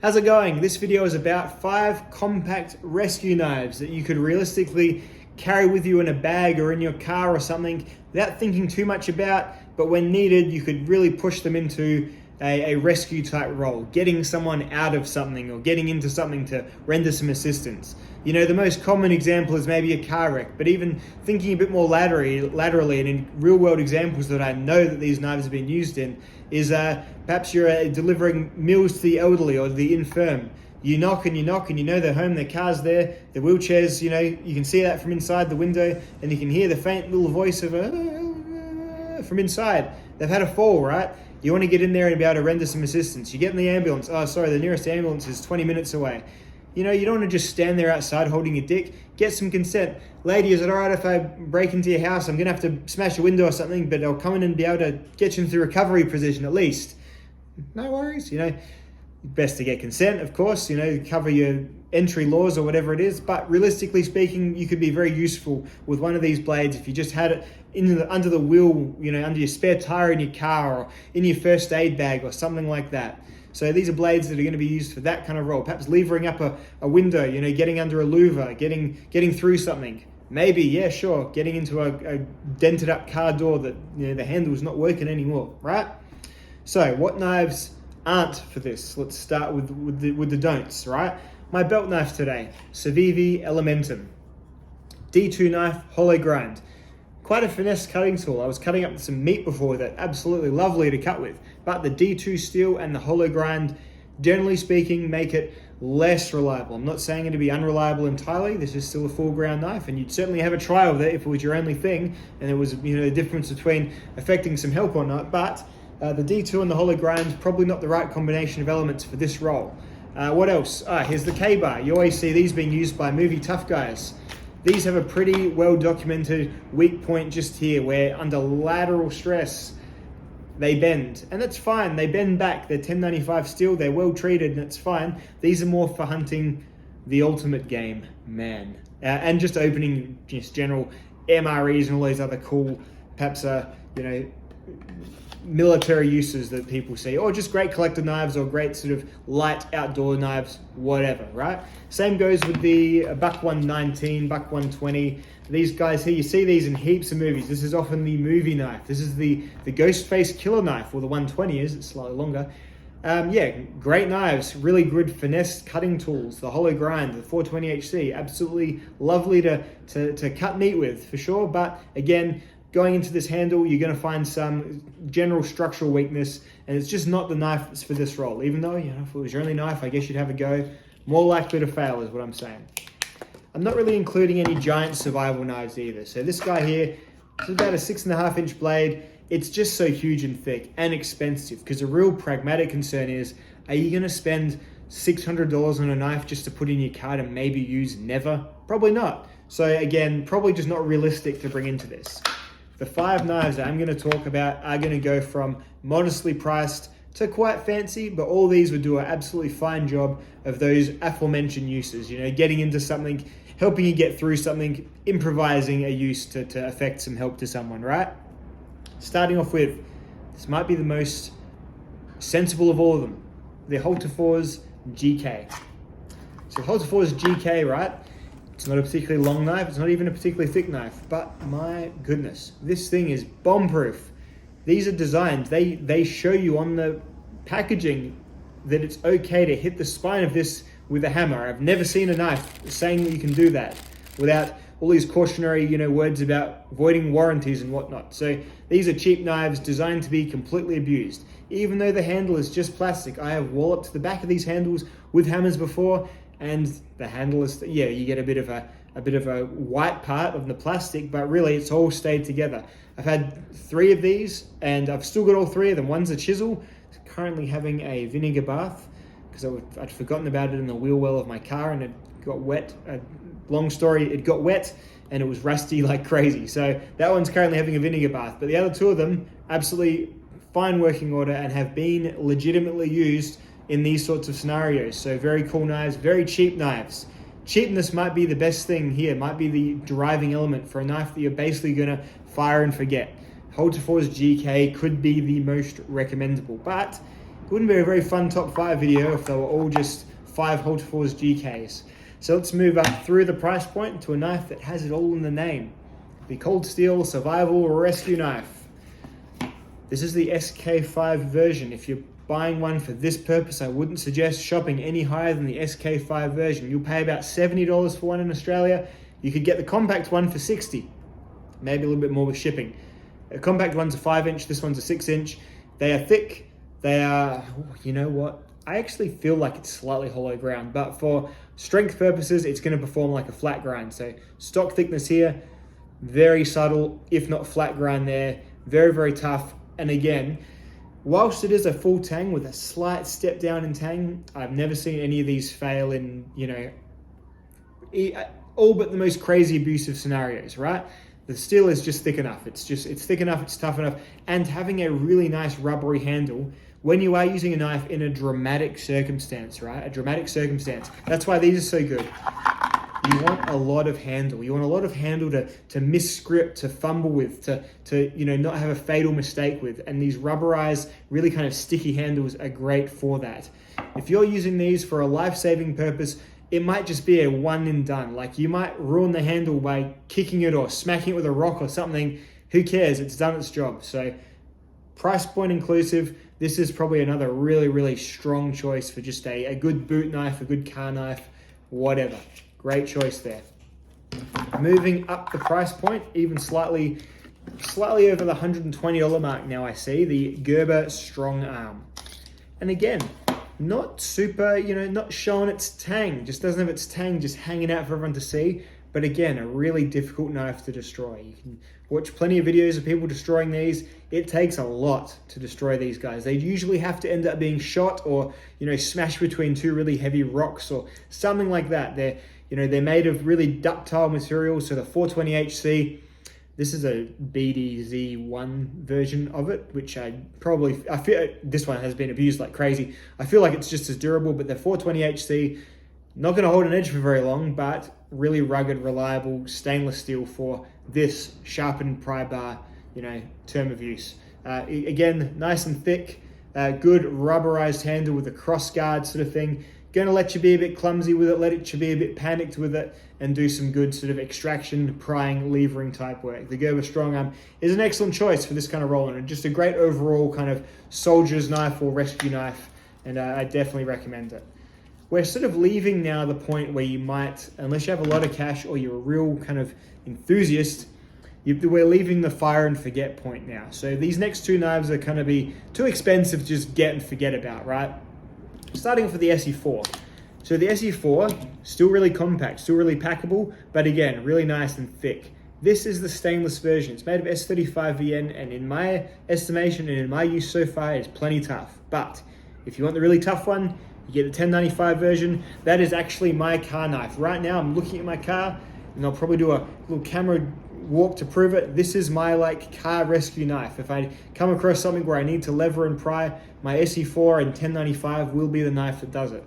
How's it going? This video is about 5 compact rescue knives that you could realistically carry with you in a bag or in your car or something without thinking too much about, but when needed, you could really push them into a rescue type role, getting someone out of something or getting into something to render some assistance. You know, the most common example is maybe a car wreck, but even thinking a bit more laterally and in real world examples that I know that these knives have been used in is perhaps you're delivering meals to the elderly or the infirm. You knock and you knock and you know they're home, their car's there, their wheelchairs, you know, you can see that from inside the window and you can hear the faint little voice of from inside. They've had a fall, right? You want to get in there and be able to render some assistance. You get in the ambulance. Oh, sorry, the nearest ambulance is 20 minutes away. You know, you don't want to just stand there outside holding your dick. Get some consent. Lady, is it all right if I break into your house? I'm going to have to smash a window or something, but I'll come in and be able to get you into recovery position at least. No worries, you know. Best to get consent, of course, you know, cover your entry laws or whatever it is. But realistically speaking, you could be very useful with one of these blades if you just had it under the wheel, you know, under your spare tire in your car or in your first aid bag or something like that. So these are blades that are going to be used for that kind of role. Perhaps levering up a window, you know, getting under a louver, getting through something. Maybe, yeah, sure, getting into a dented up car door that, you know, the handle's not working anymore, right? So what knives aren't for this? Let's start with the don'ts, right? My belt knife today, Civivi Elementum. D2 knife, hollow grind. Quite a finesse cutting tool. I was cutting up some meat before with it, absolutely lovely to cut with. But the D2 steel and the hollow grind, generally speaking, make it less reliable. I'm not saying it to be unreliable entirely. This is still a full ground knife, and you'd certainly have a try with it if it was your only thing, and there was, you know, the difference between affecting some help or not. But the D2 and the hollow grind is probably not the right combination of elements for this role. What else? Here's the K-bar. You always see these being used by movie tough guys. These have a pretty well documented weak point just here where under lateral stress, they bend. And that's fine. They bend back. They're 1095 steel. They're well treated and it's fine. These are more for hunting the ultimate game, man. And just opening just general MREs and all these other cool, perhaps, you know, military uses that people see, or just great collector knives or great sort of light outdoor knives, whatever, right? Same goes with the Buck 119, Buck 120. These guys here, you see these in heaps of movies. This is often the movie knife. This is the ghost face killer knife, or the 120 is, it's slightly longer. Yeah, great knives, really good finesse cutting tools. The hollow grind, the 420HC, absolutely lovely to cut meat with, for sure. But again, going into this handle, you're going to find some general structural weakness, and it's just not the knife that's for this role. Even though, you know, if it was your only knife, I guess you'd have a go. More likely to fail is what I'm saying. I'm not really including any giant survival knives either. So this guy here, it's about a 6.5 inch blade. It's just so huge and thick and expensive, because the real pragmatic concern is, are you going to spend $600 on a knife just to put in your cart and maybe use never? Probably not. So again, probably just not realistic to bring into this. The 5 knives that I'm going to talk about are going to go from modestly priced to quite fancy, but all these would do an absolutely fine job of those aforementioned uses, you know, getting into something, helping you get through something, improvising a use to affect some help to someone, right? Starting off with, this might be the most sensible of all of them, the Holterfor's GK. So Holterfor's GK, right? It's not a particularly long knife, it's not even a particularly thick knife, but my goodness, this thing is bomb-proof. These are designed, they show you on the packaging that it's okay to hit the spine of this with a hammer. I've never seen a knife saying that you can do that without all these cautionary, you know, words about voiding warranties and whatnot. So these are cheap knives designed to be completely abused. Even though the handle is just plastic, I have walloped the back of these handles with hammers before, and the handle is, yeah, you get a bit of a white part of the plastic, but really it's all stayed together. I've had 3 of these and I've still got all 3 of them. One's a chisel, currently having a vinegar bath because I'd forgotten about it in the wheel well of my car and it got wet. Long story, it got wet and it was rusty like crazy. So that one's currently having a vinegar bath, but the other 2 of them, absolutely fine working order and have been legitimately used in these sorts of scenarios. So very cool knives, very cheap knives. Cheapness might be the best thing here, might be the driving element for a knife that you're basically gonna fire and forget. Holterfor's GK could be the most recommendable, but wouldn't be a very fun top 5 video if they were all just 5 Hultafors GKs. So let's move up through the price point to a knife that has it all in the name. The Cold Steel Survival Rescue Knife. This is the SK5 version. If you're buying one for this purpose, I wouldn't suggest shopping any higher than the SK5 version. You'll pay about $70 for one in Australia. You could get the compact one for $60, maybe a little bit more with shipping. The compact one's a 5-inch, this one's a 6-inch. They are thick. They are, you know what? I actually feel like it's slightly hollow ground, but for strength purposes, it's going to perform like a flat grind. So stock thickness here, very subtle, if not flat grind there, very, very tough. And again, whilst it is a full tang with a slight step down in tang, I've never seen any of these fail in, you know, all but the most crazy abusive scenarios, right? The steel is just thick enough. It's thick enough, it's tough enough. And having a really nice rubbery handle when you are using a knife in a dramatic circumstance, right? A dramatic circumstance. That's why these are so good. You want a lot of handle. You want a lot of handle to misgrip, to fumble with, to you know, not have a fatal mistake with. And these rubberized, really kind of sticky handles are great for that. If you're using these for a life-saving purpose, it might just be a one and done. Like you might ruin the handle by kicking it or smacking it with a rock or something. Who cares? It's done its job. So price point inclusive, this is probably another really, really strong choice for just a good boot knife, a good car knife, whatever. Great choice there. Moving up the price point, even slightly over the $120 mark now I see, the Gerber Strongarm. And again, not super, you know, not showing its tang, just doesn't have its tang just hanging out for everyone to see. But again, a really difficult knife to destroy. You can watch plenty of videos of people destroying these. It takes a lot to destroy these guys. They usually have to end up being shot or, you know, smashed between two really heavy rocks or something like that. They're made of really ductile materials. So the 420HC, this is a BDZ1 version of it, which I feel this one has been abused like crazy. I feel like it's just as durable, but the 420HC, not going to hold an edge for very long, but really rugged, reliable stainless steel for this sharpened pry bar, you know, term of use. Again, nice and thick, good rubberized handle with a cross guard sort of thing. Going to let you be a bit clumsy with it, let you be a bit panicked with it, and do some good sort of extraction, prying, levering type work. The Gerber Strongarm is an excellent choice for this kind of rolling, and just a great overall kind of soldier's knife or rescue knife, and I definitely recommend it. We're sort of leaving now the point where you might, unless you have a lot of cash or you're a real kind of enthusiast, we're leaving the fire and forget point now. So these next two knives are going to be too expensive to just get and forget about, right? Starting off with the SE4. So the SE4, still really compact, still really packable, but again, really nice and thick. This is the stainless version. It's made of S35VN, and in my estimation and in my use so far, it's plenty tough. But if you want the really tough one, you get the 1095 version. That is actually my car knife. Right now, I'm looking at my car, and I'll probably do a little camera walk to prove it. This is my car rescue knife. If I come across something where I need to lever and pry, my SE4 and 1095 will be the knife that does it.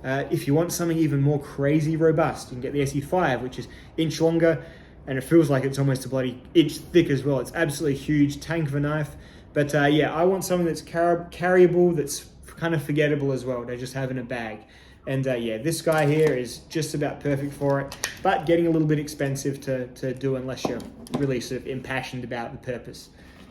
If you want something even more crazy robust, you can get the SE5, which is inch longer, and it feels like it's almost a bloody inch thick as well. It's absolutely huge, tank of a knife. But yeah, I want something that's carryable, that's kind of forgettable as well, to just have in a bag. And yeah, this guy here is just about perfect for it, but getting a little bit expensive to do unless you're really sort of impassioned about the purpose.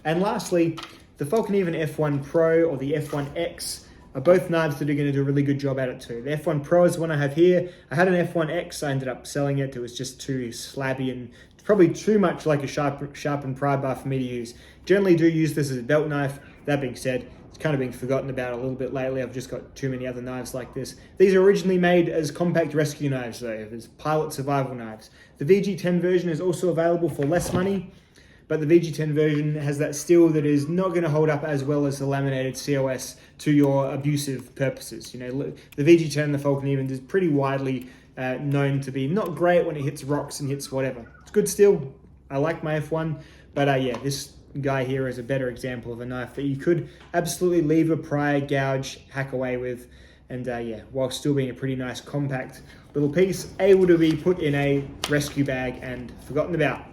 And lastly, the Falcon Even F1 Pro or the F1X are both knives that are going to do a really good job at it too. The F1 Pro is the one I have here. I had an F1X, I ended up selling it. It was just too slabby and probably too much like a sharpened pry bar for me to use. Generally do use this as a belt knife. That being said, it's kind of been forgotten about a little bit lately. I've just got too many other knives like this. These are originally made as compact rescue knives though, as pilot survival knives. The VG10 version is also available for less money, but the VG10 version has that steel that is not going to hold up as well as the laminated COS to your abusive purposes. You know, the VG10, the Falcon Even, is pretty widely known to be not great when it hits rocks and hits whatever. It's good steel. I like my F1, but yeah, this guy here is a better example of a knife that you could absolutely lever, pry, gouge, hack away with, and yeah, while still being a pretty nice compact little piece, able to be put in a rescue bag and forgotten about.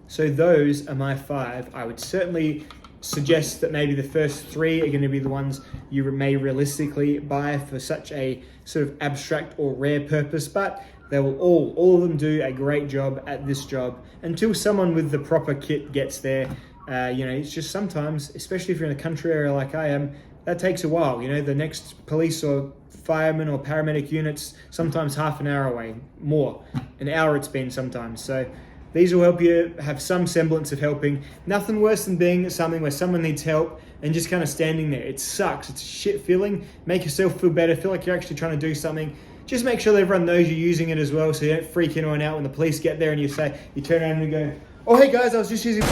So those are my 5. I would certainly suggest that maybe the first 3 are going to be the ones you may realistically buy for such a sort of abstract or rare purpose, but they will all of them do a great job at this job until someone with the proper kit gets there. It's just sometimes, especially if you're in a country area like I am, that takes a while. The next police or fireman or paramedic units sometimes half an hour away, more, an hour it's been sometimes. So these will help you have some semblance of helping. Nothing worse than being at something where someone needs help and just kind of standing there. It sucks. It's a shit feeling. Make yourself feel better. Feel like you're actually trying to do something. Just make sure that everyone knows you're using it as well, so you don't freak anyone out when the police get there and you turn around and you go, oh, hey guys, I was just using...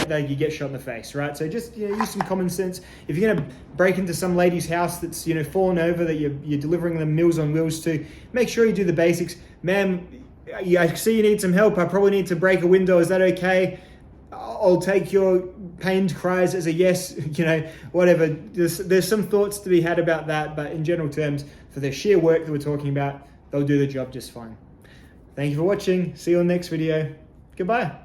You get shot in the face, right? So just use some common sense. If you're gonna break into some lady's house that's fallen over, that you're delivering them Meals on Wheels to, make sure you do the basics. Ma'am, I see you need some help. I probably need to break a window. Is that okay? I'll take your pained cries as a yes, whatever. There's some thoughts to be had about that, but in general terms, for the sheer work that we're talking about, they'll do the job just fine. Thank you for watching. See you on the next video. Goodbye.